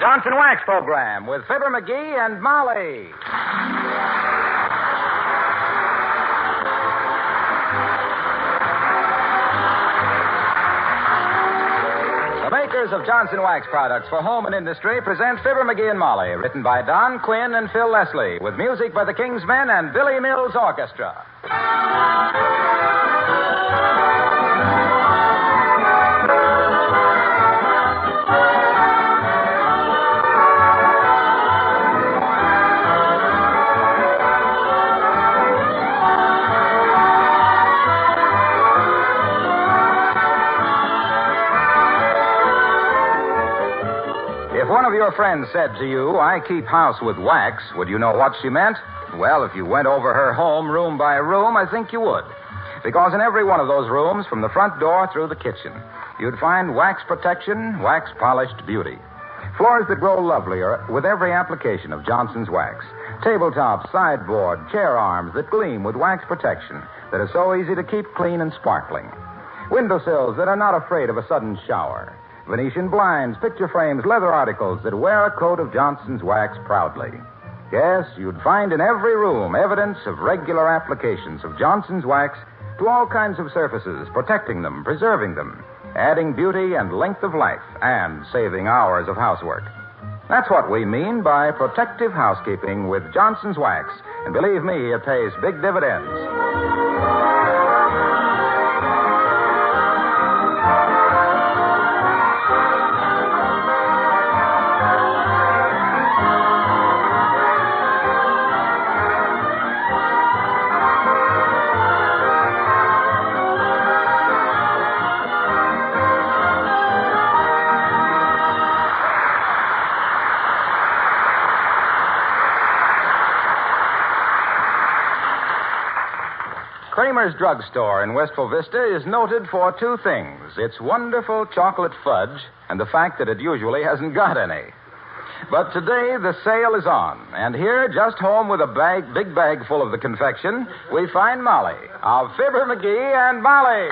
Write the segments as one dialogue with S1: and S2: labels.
S1: Johnson Wax program with Fibber, Mcgee, and Molly. The makers of Johnson Wax products for home and industry present Fibber, Mcgee, and Molly, written by Don Quinn and Phil Leslie, with music by the King's Men and Billy Mills Orchestra. If one of your friends said to you, "I keep house with wax," would you know what she meant? Well, if you went over her home room by room, I think you would. Because in every one of those rooms, from the front door through the kitchen, you'd find wax protection, wax-polished beauty. Floors that grow lovelier with every application of Johnson's Wax. Tabletops, sideboard, chair arms that gleam with wax protection that are so easy to keep clean and sparkling. Windowsills that are not afraid of a sudden shower. Venetian blinds, picture frames, leather articles that wear a coat of Johnson's Wax proudly. Yes, you'd find in every room evidence of regular applications of Johnson's Wax to all kinds of surfaces, protecting them, preserving them, adding beauty and length of life, and saving hours of housework. That's what we mean by protective housekeeping with Johnson's Wax. And believe me, it pays big dividends. Kramer's Drugstore in Wistful Vista is noted for two things: its wonderful chocolate fudge and the fact that it usually hasn't got any. But today the sale is on, and here, just home with a big bag full of the confection, we find Molly of Fibber, Mcgee, and Molly.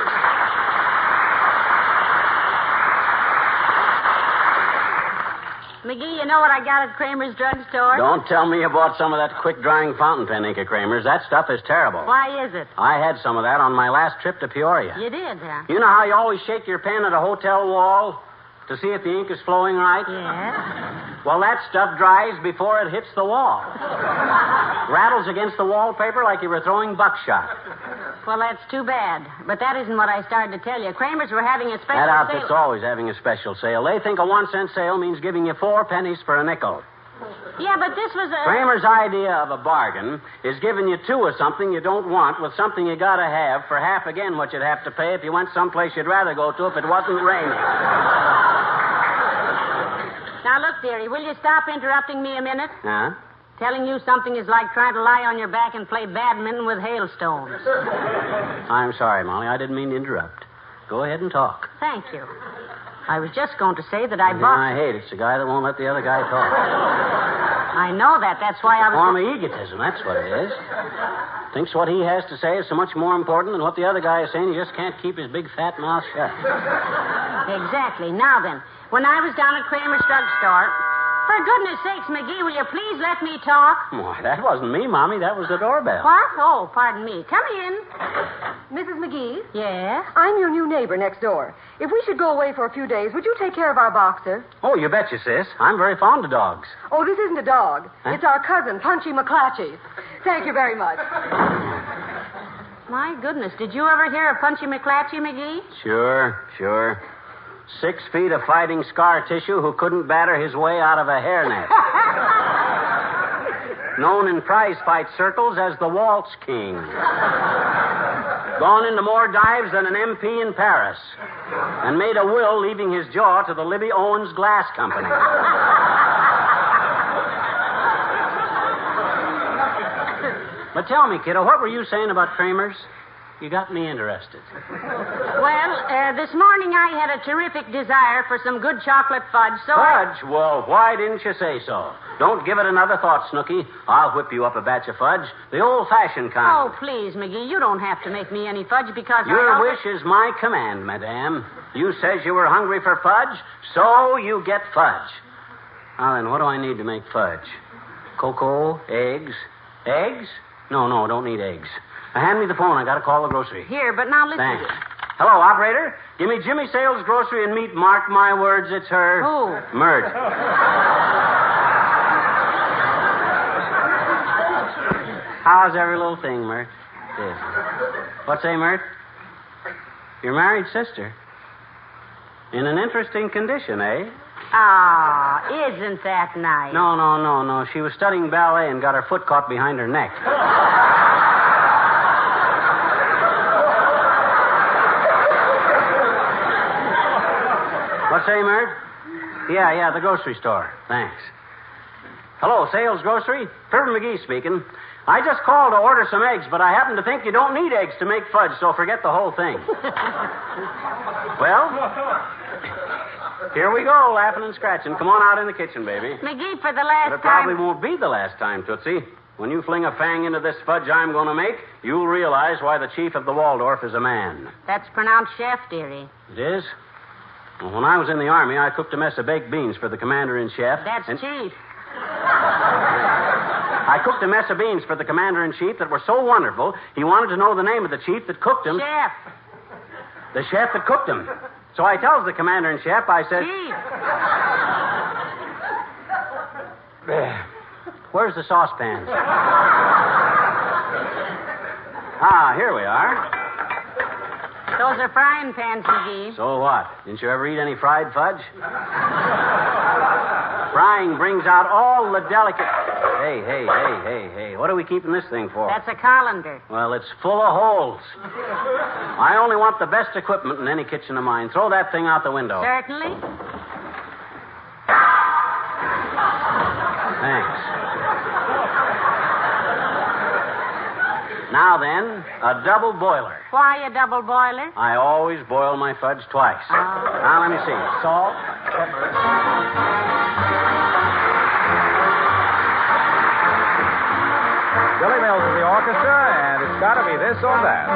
S2: McGee, you know what I got at Kramer's Drugstore?
S3: Don't tell me you bought some of that quick-drying fountain pen ink at Kramer's. That stuff is terrible.
S2: Why is it?
S3: I had some of that on my last trip to Peoria.
S2: You did, huh?
S3: You know how you always shake your pen at a hotel wall to see if the ink is flowing right?
S2: Yes.
S3: Well, that stuff dries before it hits the wall. Rattles against the wallpaper like you were throwing buckshot.
S2: Well, that's too bad. But that isn't what I started to tell you. Kramer's were having a special
S3: That
S2: sale.
S3: outfit's always having a special sale. They think a 1-cent sale means giving you 4 pennies for a nickel.
S2: Yeah, but this was a...
S3: Kramer's idea of a bargain is giving you 2 of something you don't want with something you gotta have for half again what you'd have to pay if you went someplace you'd rather go to if it wasn't raining.
S2: Now, look, dearie, will you stop interrupting me a minute?
S3: Huh?
S2: Telling you something is like trying to lie on your back and play badminton with hailstones.
S3: I'm sorry, Molly. I didn't mean to interrupt. Go ahead and talk.
S2: Thank you. I was just going to say that I bought...
S3: I hate it. It's the guy that won't let the other guy talk.
S2: I know that. That's why I was...
S3: A form of egotism, that's what it is. Thinks what he has to say is so much more important than what the other guy is saying. He just can't keep his big fat mouth shut.
S2: Exactly. Now then, when I was down at Kramer's Drugstore... For goodness sakes, McGee, will you please let me talk?
S3: Why, that wasn't me, Mommy. That was the doorbell.
S2: What? Oh, pardon me. Come in.
S4: Mrs. McGee?
S2: Yes?
S4: I'm your new neighbor next door. If we should go away for a few days, would you take care of our boxer?
S3: Oh, you betcha, sis. I'm very fond of dogs.
S4: Oh, this isn't a dog.
S3: Huh?
S4: It's our cousin, Punchy McClatchy. Thank you very much.
S2: My goodness, did you ever hear of Punchy McClatchy, McGee?
S3: Sure. 6 feet of fighting scar tissue who couldn't batter his way out of a hairnet. Known in prize fight circles as the Waltz King. Gone into more dives than an MP in Paris. And made a will leaving his jaw to the Libby Owens Glass Company. But tell me, kiddo, what were you saying about Kramer's? You got me interested.
S2: Well, this morning I had a terrific desire for some good chocolate fudge, so
S3: Fudge? Well, why didn't you say so? Don't give it another thought, Snooky. I'll whip you up a batch of fudge, the old-fashioned kind.
S2: Oh, please, McGee, you don't have to make me any fudge because
S3: Your wish is my command, madame. You says you were hungry for fudge, so you get fudge. Now then, what do I need to make fudge? Cocoa, eggs. Eggs? No, don't need eggs. Hand me the phone. I got to call the grocery.
S2: Here, but now listen.
S3: Thanks. Hello, operator. Give me Jimmy Sales Grocery and Meat. Mark my words, it's her.
S2: Who?
S3: Mert. How's every little thing, Mert? Yes. What say, Mert? Your married sister. In an interesting condition, eh?
S2: Ah, isn't that nice?
S3: No. She was studying ballet and got her foot caught behind her neck. What say, Mert? Yeah, the grocery store. Thanks. Hello, Sales Grocery? Fibber Mcgee speaking. I just called to order some eggs, but I happen to think you don't need eggs to make fudge, so forget the whole thing. Well, here we go, laughing and scratching. Come on out in the kitchen, baby.
S2: McGee, for the last
S3: But it
S2: time...
S3: probably won't be the last time, Tootsie. When you fling a fang into this fudge I'm going to make, you'll realize why the chief of the Waldorf is a man.
S2: That's pronounced chef, dearie.
S3: It is? Well, when I was in the Army, I cooked a mess of baked beans for the commander-in-chief.
S2: That's chief.
S3: I cooked a mess of beans for the commander-in-chief that were so wonderful, he wanted to know the name of the chief that cooked them.
S2: Chef.
S3: The chef that cooked them. So I tells the commander-in-chief, I said...
S2: Chief.
S3: Where's the saucepans? Here we are.
S2: Those are frying pans, McGee.
S3: So what? Didn't you ever eat any fried fudge? Frying brings out all the delicate... Hey. What are we keeping this thing for?
S2: That's a colander.
S3: Well, it's full of holes. I only want the best equipment in any kitchen of mine. Throw that thing out the window.
S2: Certainly.
S3: Thanks. Now then, a double boiler.
S2: Why a double boiler?
S3: I always boil my fudge twice. Now, let me see. Salt, pepper.
S1: Billy Mills of the orchestra, and it's got to be this or that.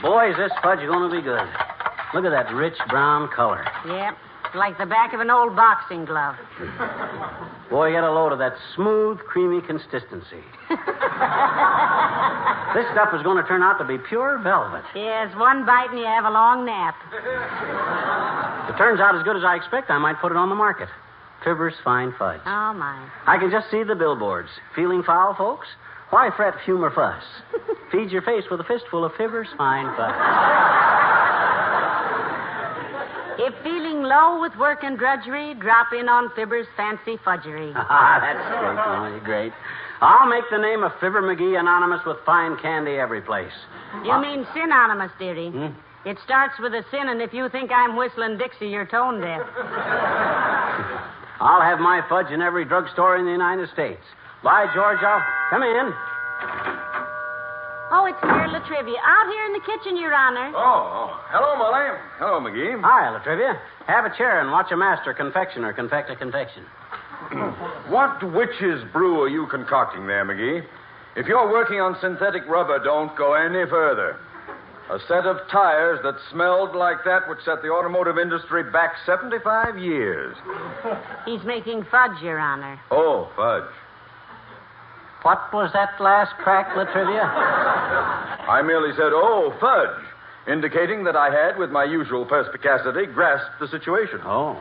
S3: Boy, is this fudge going to be good. Look at that rich brown color.
S2: Yep. Like the back of an old boxing glove.
S3: Boy, get a load of that smooth, creamy consistency. This stuff is going to turn out to be pure velvet.
S2: Yes, one bite and you have a long nap.
S3: If it turns out as good as I expect, I might put it on the market. Fibber's Fine Fudge.
S2: Oh, my.
S3: I can just see the billboards. Feeling foul, folks? Why fret, fume, or fuss? Feed your face with a fistful of Fibber's Fine Fudge.
S2: If feeling low with work and drudgery, drop in on Fibber's fancy fudgery.
S3: That's great, Molly, great. I'll make the name of Fibber McGee anonymous with fine candy every place.
S2: You mean synonymous, dearie. It starts with a sin, and if you think I'm whistling Dixie, you're tone deaf.
S3: I'll have my fudge in every drugstore in the United States. By George, I'll... Come in.
S2: Oh, it's Mayor Latrivia. Out here in the kitchen, Your Honor.
S5: Oh, hello, Molly. Hello, McGee.
S3: Hi, Latrivia. Have a chair and watch a master confectioner confect a confection.
S5: What witch's brew are you concocting there, McGee? If you're working on synthetic rubber, don't go any further. A set of tires that smelled like that would set the automotive industry back 75 years.
S2: He's making fudge, Your Honor.
S5: Oh, fudge.
S3: What was that last crack, Latrivia?
S5: I merely said, oh, fudge, indicating that I had, with my usual perspicacity, grasped the situation.
S3: Oh.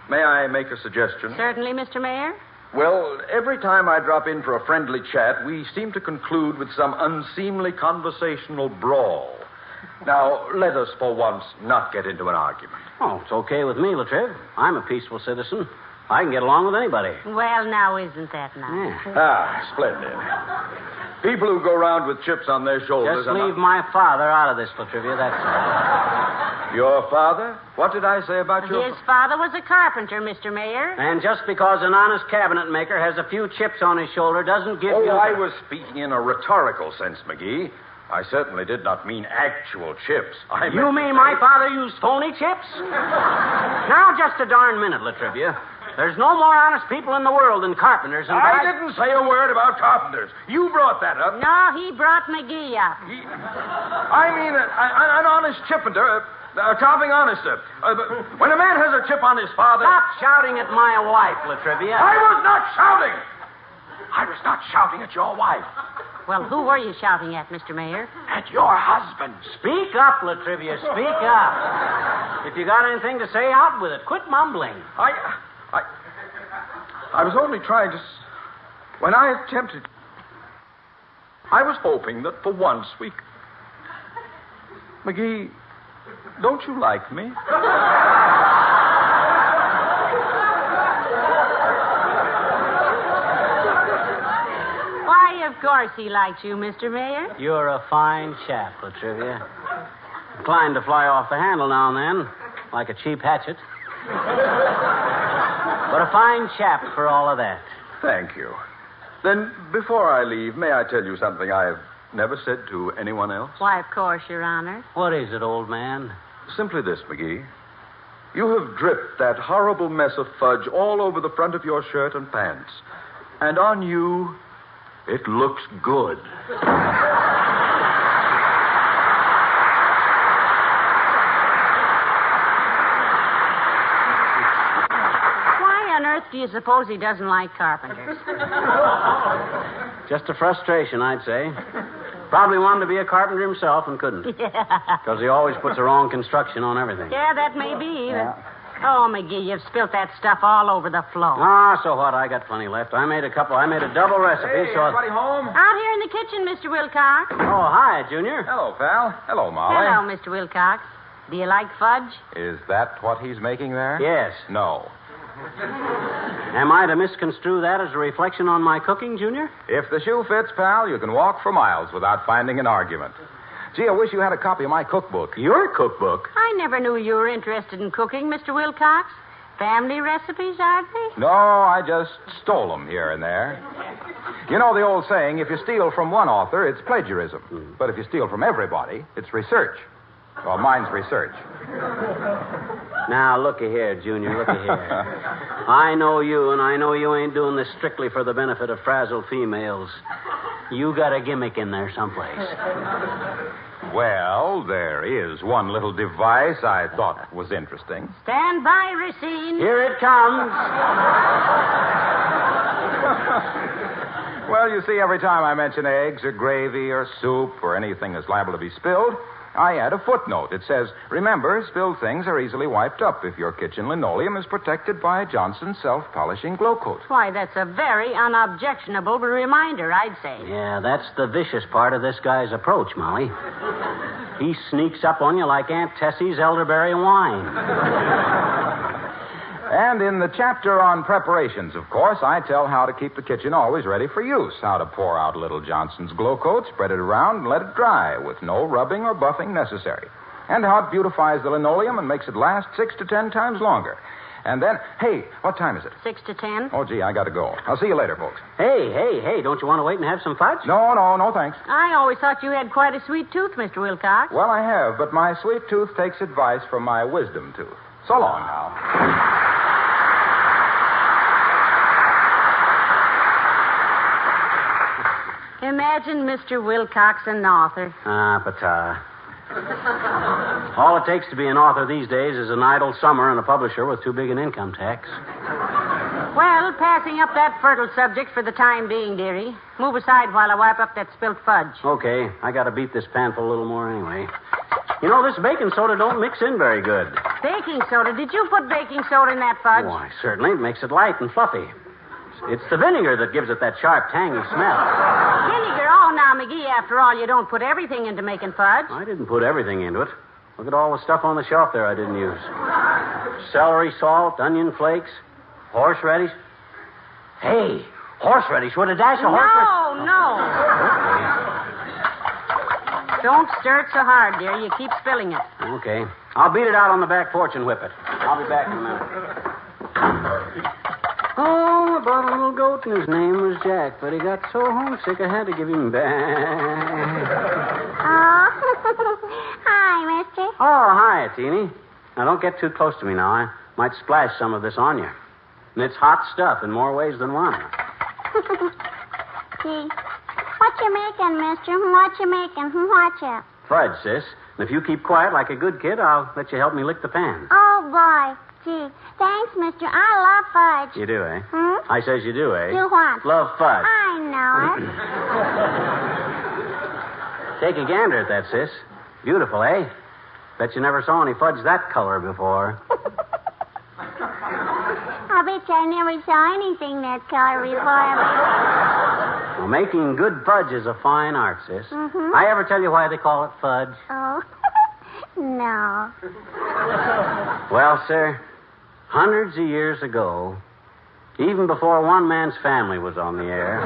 S5: May I make a suggestion?
S2: Certainly, Mr. Mayor.
S5: Well, every time I drop in for a friendly chat, we seem to conclude with some unseemly conversational brawl. Now, let us, for once, not get into an argument.
S3: Oh, it's okay with me, Latriv. I'm a peaceful citizen. I can get along with anybody.
S2: Well, now, isn't that nice?
S5: Ah, splendid. People who go around with chips on their shoulders...
S3: Just leave my father out of this, Latrivia, that's all.
S5: Your father? What did I say about your...
S2: His father was a carpenter, Mr. Mayor.
S3: And just because an honest cabinet maker has a few chips on his shoulder doesn't give you...
S5: Oh, I was speaking in a rhetorical sense, McGee. I certainly did not mean actual chips.
S3: You mean my father used phony chips? Now, just a darn minute, Latrivia. There's no more honest people in the world than carpenters. And
S5: I didn't say a word about carpenters. You brought that up.
S2: No, he brought McGee up.
S5: I mean, an honest chipper, a topping honester. When a man has a chip on his father...
S3: Stop shouting at my wife, Latrivia.
S5: I was not shouting. I was not shouting at your wife.
S2: Well, who were you shouting at, Mr. Mayor?
S5: At your husband.
S3: Speak up, Latrivia. Speak up. If you got anything to say, out with it. Quit mumbling.
S5: I was only trying to... When I attempted... I was hoping that for once we... McGee, don't you like me?
S2: Why, of course he likes you, Mr. Mayor.
S3: You're a fine chap, Latrivia. Inclined to fly off the handle now and then, like a cheap hatchet. But a fine chap for all of that.
S5: Thank you. Then, before I leave, may I tell you something I've never said to anyone else?
S2: Why, of course, Your Honor.
S3: What is it, old man?
S5: Simply this, McGee. You have dripped that horrible mess of fudge all over the front of your shirt and pants. And on you, it looks good.
S2: Do you suppose he doesn't like carpenters?
S3: Just a frustration, I'd say. Probably wanted to be a carpenter himself and couldn't. Because he always puts the wrong construction on everything.
S2: Yeah, that may be. Yeah. Oh, McGee, you've spilt that stuff all over the floor.
S3: Ah, so what? I got plenty left. I made a double recipe,
S5: Hey,
S3: so...
S5: everybody home?
S2: Out here in the kitchen, Mr. Wilcox.
S3: Oh, hi, Junior.
S1: Hello, pal. Hello, Molly.
S2: Hello, Mr. Wilcox. Do you like fudge?
S1: Is that what he's making there?
S3: Yes.
S1: No.
S3: Am I to misconstrue that as a reflection on my cooking, Junior?
S1: If the shoe fits, pal, you can walk for miles without finding an argument. Gee, I wish you had a copy of my cookbook.
S3: Your cookbook?
S2: I never knew you were interested in cooking, Mr. Wilcox. Family recipes, aren't they?
S1: No, I just stole them here and there. You know the old saying, if you steal from one author, it's plagiarism. But if you steal from everybody, it's research. Well, mine's research.
S3: Now, looky here, Junior, looky here. I know you, and I know you ain't doing this strictly for the benefit of frazzled females. You got a gimmick in there someplace.
S1: Well, there is one little device I thought was interesting.
S2: Stand by, Racine.
S3: Here it comes.
S1: Well, you see, every time I mention eggs or gravy or soup or anything that's liable to be spilled, I add a footnote. It says, remember, spilled things are easily wiped up if your kitchen linoleum is protected by Johnson's self-polishing glow coat.
S2: Why, that's a very unobjectionable reminder, I'd say.
S3: Yeah, that's the vicious part of this guy's approach, Molly. He sneaks up on you like Aunt Tessie's elderberry wine.
S1: And in the chapter on preparations, of course, I tell how to keep the kitchen always ready for use, how to pour out Little Johnson's glow coat, spread it around, and let it dry with no rubbing or buffing necessary, and how it beautifies the linoleum and makes it last 6 to 10 times longer. And then, hey, what time is it?
S2: 6 to 10.
S1: Oh, gee, I got to go. I'll see you later, folks.
S3: Hey, don't you want to wait and have some fudge?
S1: No, thanks.
S2: I always thought you had quite a sweet tooth, Mr. Wilcox.
S1: Well, I have, but my sweet tooth takes advice from my wisdom tooth. So long now.
S2: Imagine Mr. Wilcox an author.
S3: Pata. All it takes to be an author these days is an idle summer and a publisher with too big an income tax.
S2: Well, passing up that fertile subject for the time being, dearie. Move aside while I wipe up that spilt fudge.
S3: Okay, I got to beat this panful a little more anyway. You know, this baking soda don't mix in very good.
S2: Baking soda? Did you put baking soda in that fudge?
S3: Why, certainly. It makes it light and fluffy. It's the vinegar that gives it that sharp, tangy smell.
S2: Vinegar? Oh, now, McGee, after all, you don't put everything into making fudge.
S3: I didn't put everything into it. Look at all the stuff on the shelf there I didn't use. Celery salt, onion flakes, horseradish. Hey, horseradish with a dash of horseradish.
S2: No. Don't stir it so hard, dear. You keep spilling it.
S3: Okay. I'll beat it out on the back porch and whip it. I'll be back in a minute. Oh, I bought a little goat, and his name was Jack, but he got so homesick I had to give him back.
S6: Oh, hi, mister.
S3: Oh, hi, Teeny. Now, don't get too close to me now. I might splash some of this on you. And it's hot stuff in more ways than one.
S6: Gee, what you making, mister? What you making? Watch out.
S3: Fudge, sis. And if you keep quiet like a good kid, I'll let you help me lick the pan.
S6: Oh, boy. Gee, thanks, mister. I love fudge.
S3: You do, eh?
S6: Hmm?
S3: I says you do, eh?
S6: Do what?
S3: Love fudge.
S6: I know it.
S3: Take a gander at that, sis. Beautiful, eh? Bet you never saw any fudge that color before.
S6: I bet you I never saw anything that color before.
S3: Well, making good fudge is a fine art, sis.
S6: Mm-hmm.
S3: I ever tell you why they call it fudge?
S6: Oh, no.
S3: Well, sir, hundreds of years ago, even before one man's family was on the air,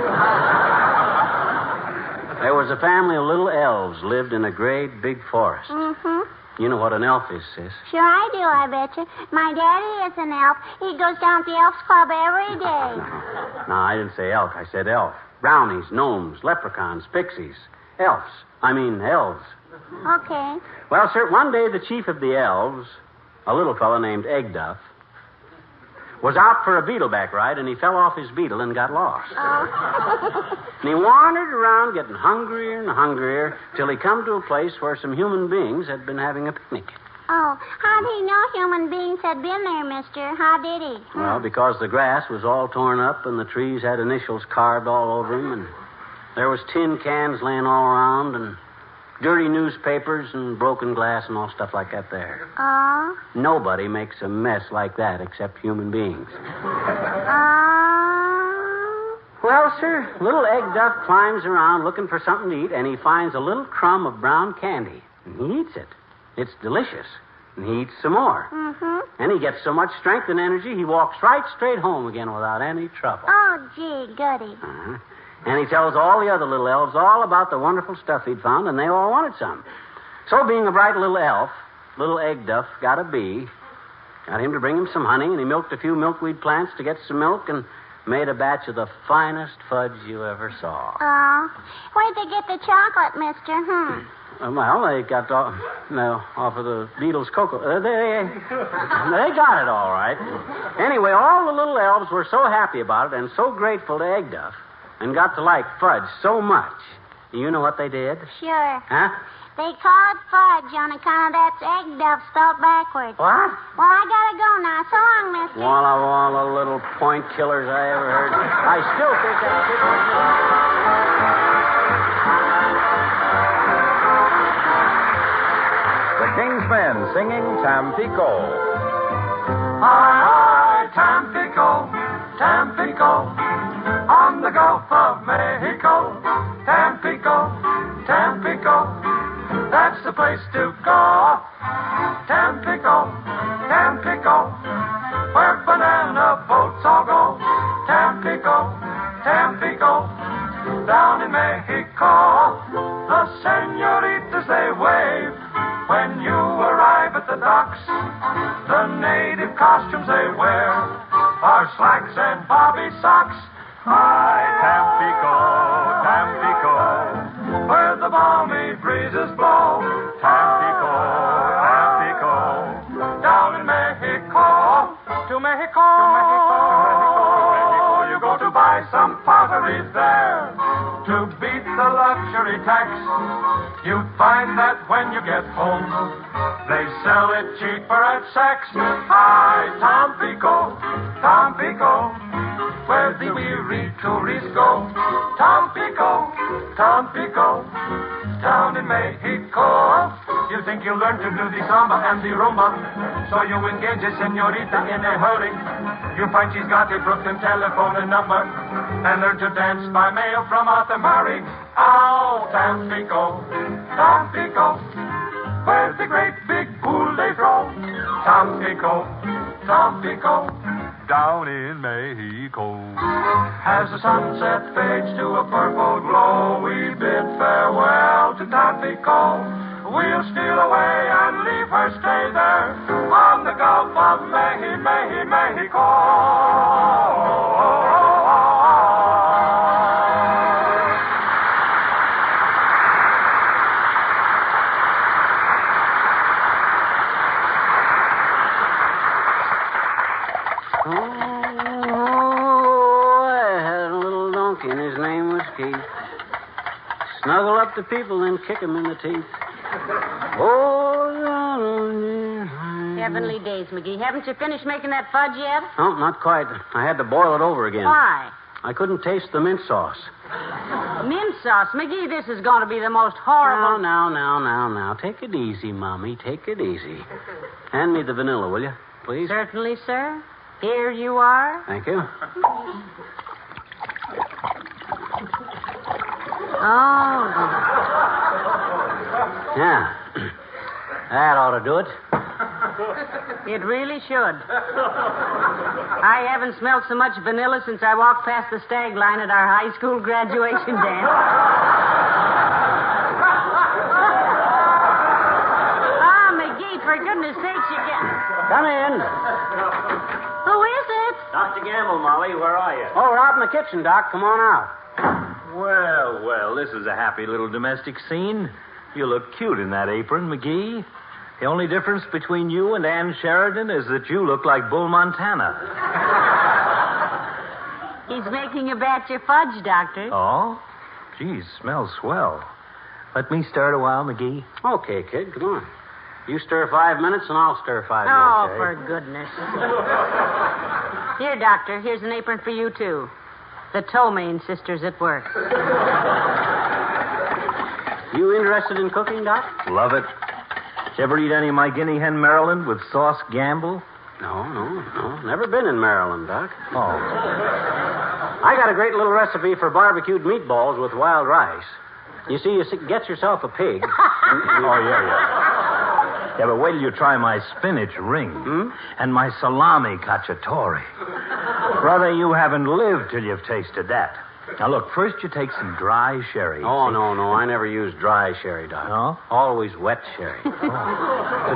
S3: there was a family of little elves lived in a great big forest.
S6: Mm-hmm.
S3: You know what an elf is, sis?
S6: Sure I do, I bet you. My daddy is an elf. He goes down to the Elks Club every day.
S3: No, I didn't say elk. I said elf. Brownies, gnomes, leprechauns, pixies. Elves. I mean elves.
S6: Okay.
S3: Well, sir, one day the chief of the elves, a little fellow named Egg Duff, was out for a beetleback ride, and he fell off his beetle and got lost.
S6: Oh.
S3: And he wandered around getting hungrier and hungrier till he come to a place where some human beings had been having a picnic.
S6: Oh, how'd he know human beings had been there, mister? How did he?
S3: Well, because the grass was all torn up and the trees had initials carved all over them, and there was tin cans laying all around, and dirty newspapers and broken glass and all stuff like that there.
S6: Oh?
S3: Nobody makes a mess like that except human beings.
S6: Oh?
S3: Well, sir, little Egg Duff climbs around looking for something to eat, and he finds a little crumb of brown candy, and he eats it. It's delicious. And he eats some more.
S6: Mm-hmm.
S3: And he gets so much strength and energy, he walks right straight home again without any trouble.
S6: Oh, gee, goody.
S3: Uh-huh. And he tells all the other little elves all about the wonderful stuff he'd found, and they all wanted some. So, being a bright little elf, little Egg Duff got a bee, got him to bring him some honey, and he milked a few milkweed plants to get some milk, and made a batch of the finest fudge you ever saw.
S6: Oh. Where'd they get the chocolate, mister?
S3: Well, they got off of the Beatles' cocoa. They got it all right. Anyway, all the little elves were so happy about it and so grateful to Egg Duff and got to like fudge so much. You know what they did?
S6: Sure.
S3: Huh?
S6: They call it fudge on account of that Egg Duff spelled backwards.
S3: What?
S6: Well, I gotta go now. So long, mister.
S3: One of all the little point killers I ever heard. I still think that's it.
S1: King's Men singing Tampico.
S7: Hi, Tampico, Tampico, on the Gulf of Mexico. Tampico, Tampico, that's the place to go. Tampico, Tampico, where banana boats all go. Tampico, Tampico, down in Mexico. The senoritas, they wave when you arrive at the docks. The native costumes they wear are slacks and bobby socks. Hi, Tampico, Tampico, where the balmy breezes blow. Tampico, Tampico, down in Mexico. To Mexico, you go to buy some pottery there. To beat the luxury tax, you find that when you get home, they sell it cheaper at Saks. Hi, Tampico, Tampico, where the weary tourists go. Tampico, Tampico, down in Mexico. You think you'll learn to do the samba and the rumba, so you engage a senorita in a hurry. You find she's got a Brooklyn telephone number, and learn to dance by mail from Arthur Murray. Oh, Tampico, Tampico, where's the great big pool they throw? Tampico, Tampico, down in Mexico. As the sunset fades to a purple glow, we bid farewell to Tampico. We'll steal away and leave her stay there on the Gulf of Mexico.
S3: Snuggle up to people, then kick them in the teeth.
S2: Heavenly days, McGee. Haven't you finished making that fudge yet?
S3: Oh, not quite. I had to boil it over again.
S2: Why?
S3: I couldn't taste the mint sauce.
S2: Mint sauce. McGee, this is going to be the most horrible...
S3: Now. Take it easy, Mommy. Take it easy. Hand me the vanilla, will you, please?
S2: Certainly, sir. Here you are.
S3: Thank you.
S2: Oh.
S3: Yeah. That ought to do it.
S2: It really should. I haven't smelled so much vanilla since I walked past the stag line at our high school graduation dance. McGee, for goodness sakes, you get...
S3: Come in.
S2: Who is it?
S3: Dr. Gamble, Molly. Where are you? Oh, we're out in the kitchen, Doc. Come on out.
S8: Well, this is a happy little domestic scene. You look cute in that apron, McGee. The only difference between you and Ann Sheridan is that you look like Bull Montana.
S2: He's making a batch of fudge, Doctor.
S8: Oh? Geez, smells swell. Let me stir it a while, McGee.
S3: Okay, kid, come on. You stir 5 minutes, and I'll stir 5 minutes.
S2: Oh, for goodness. Here, Doctor, here's an apron for you, too. The Tomaine sisters at work.
S3: You interested in cooking, Doc?
S8: Love it. Did you ever eat any of my guinea hen Maryland with sauce Gamble?
S3: No. Never been in Maryland, Doc.
S8: Oh.
S3: I got a great little recipe for barbecued meatballs with wild rice. You see, get yourself a pig.
S8: Oh, yeah. Yeah, but wait till you try my spinach ring and my salami cacciatore. Brother, you haven't lived till you've tasted that. Now, look, first you take some dry sherry.
S3: Oh, no. I never use dry sherry, Doc.
S8: No?
S3: Always wet sherry. The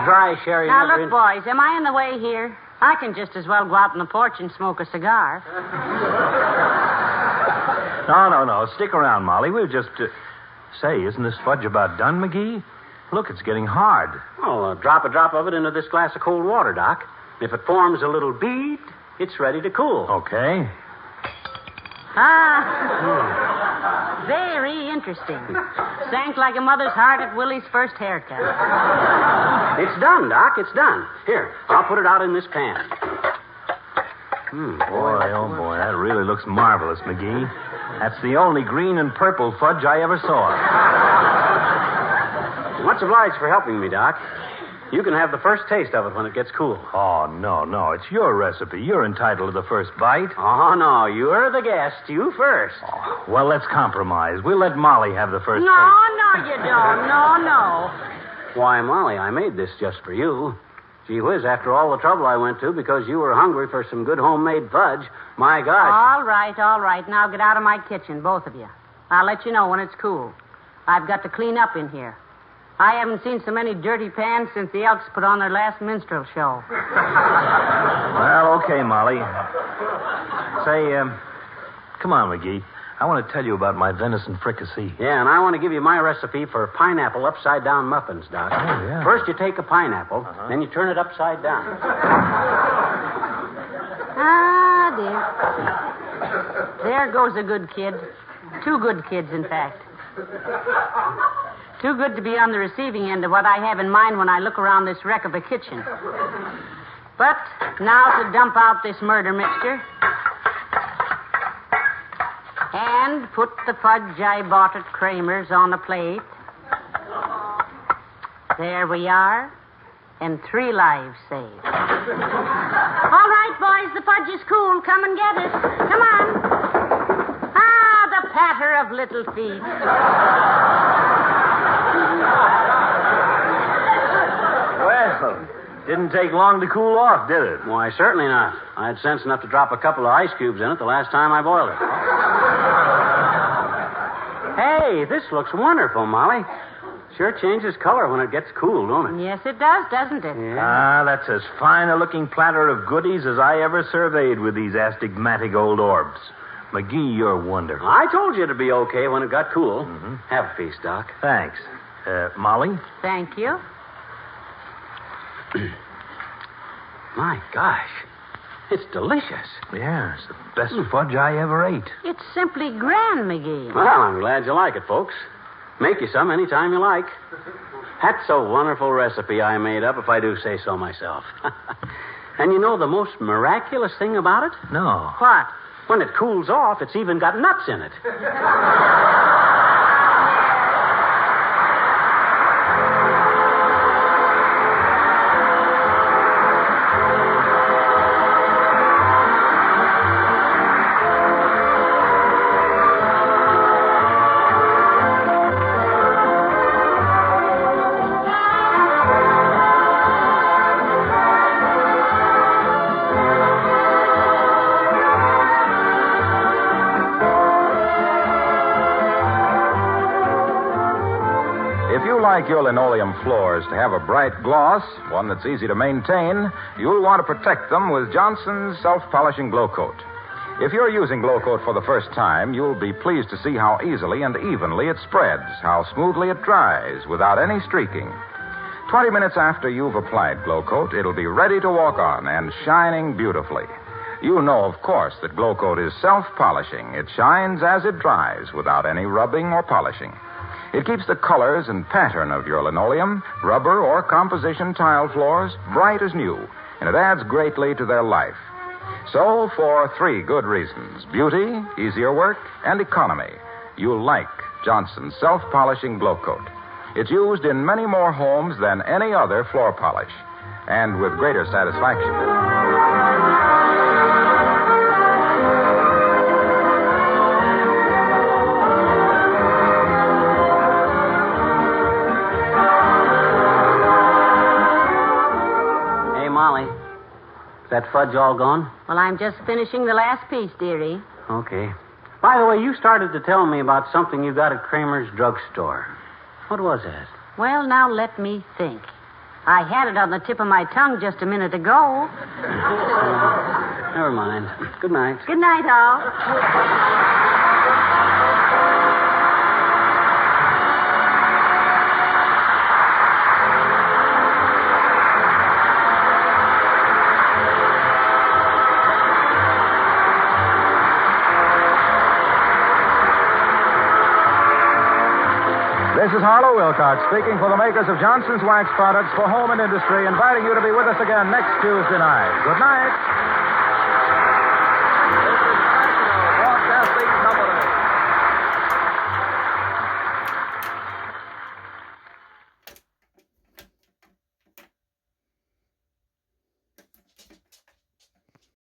S3: dry sherry...
S2: Now, look, boys, am I in the way here? I can just as well go out on the porch and smoke a cigar.
S8: No. Stick around, Molly. We'll just... Say, isn't this fudge about done, McGee? Look, it's getting hard.
S3: Well, drop a drop of it into this glass of cold water, Doc. If it forms a little bead, it's ready to cool.
S8: Okay.
S2: Very interesting. Sank like a mother's heart at Willie's first haircut.
S3: It's done, Doc. It's done. Here, I'll put it out in this pan.
S8: Boy, that really looks marvelous, McGee. That's the only green and purple fudge I ever saw.
S3: Much obliged for helping me, Doc. You can have the first taste of it when it gets cool.
S8: Oh, no. It's your recipe. You're entitled to the first bite.
S3: Oh, no. You're the guest. You first.
S8: Oh, well, let's compromise. We'll let Molly have the first taste.
S2: No, you don't. No.
S3: Why, Molly, I made this just for you. Gee whiz, after all the trouble I went to because you were hungry for some good homemade fudge, my gosh.
S2: All right. Now get out of my kitchen, both of you. I'll let you know when it's cool. I've got to clean up in here. I haven't seen so many dirty pans since the Elks put on their last minstrel show.
S8: Well, okay, Molly. Say, come on, McGee. I want to tell you about my venison fricassee.
S3: Yeah, and I want to give you my recipe for pineapple upside-down muffins, Doc.
S8: Oh, yeah.
S3: First, you take a pineapple, then you turn it upside down.
S2: Ah, dear. There goes a good kid. 2 good kids, in fact. Too good to be on the receiving end of what I have in mind when I look around this wreck of a kitchen. But now to dump out this murder mixture. And put the fudge I bought at Kramer's on a plate. There we are. And 3 lives saved. All right, boys, the fudge is cool. Come and get it. Come on. Ah, the patter of little feet.
S8: Well, didn't take long to cool off, did it?
S3: Why, certainly not. I had sense enough to drop a couple of ice cubes in it the last time I boiled it. Hey, this looks wonderful, Molly. Sure changes color when it gets cool, don't it?
S2: Yes, it does, doesn't it?
S3: Yeah.
S8: Ah, that's as fine a looking platter of goodies as I ever surveyed with these astigmatic old orbs. McGee, you're wonderful.
S3: I told you it'd be okay when it got cool.
S8: Mm-hmm.
S3: Have a piece, Doc.
S8: Thanks. Molly?
S2: Thank you.
S3: My gosh. It's delicious.
S8: Yeah, it's the best fudge I ever ate.
S2: It's simply grand, McGee.
S3: Well, I'm glad you like it, folks. Make you some anytime you like. That's a wonderful recipe I made up, if I do say so myself. And you know the most miraculous thing about it?
S8: No.
S2: What?
S3: When it cools off, it's even got nuts in it.
S1: If you like your linoleum floors to have a bright gloss, one that's easy to maintain, you'll want to protect them with Johnson's self-polishing Glow Coat. If you're using Glow Coat for the first time, you'll be pleased to see how easily and evenly it spreads, how smoothly it dries without any streaking. 20 minutes after you've applied Glow Coat, it'll be ready to walk on and shining beautifully. You know, of course, that Glow Coat is self-polishing. It shines as it dries without any rubbing or polishing. It keeps the colors and pattern of your linoleum, rubber, or composition tile floors bright as new, and it adds greatly to their life. So, for 3 good reasons, beauty, easier work, and economy, you'll like Johnson's self-polishing Glow Coat. It's used in many more homes than any other floor polish, and with greater satisfaction.
S3: Is that fudge all gone?
S2: Well, I'm just finishing the last piece, dearie.
S3: Okay. By the way, you started to tell me about something you got at Kramer's drugstore. What was that?
S2: Well, now let me think. I had it on the tip of my tongue just a minute ago.
S3: Never mind. Good night.
S2: Good night, all.
S1: This is Harlow Wilcox speaking for the makers of Johnson's Wax Products for Home and Industry, inviting you to be with us again next Tuesday night. Good night.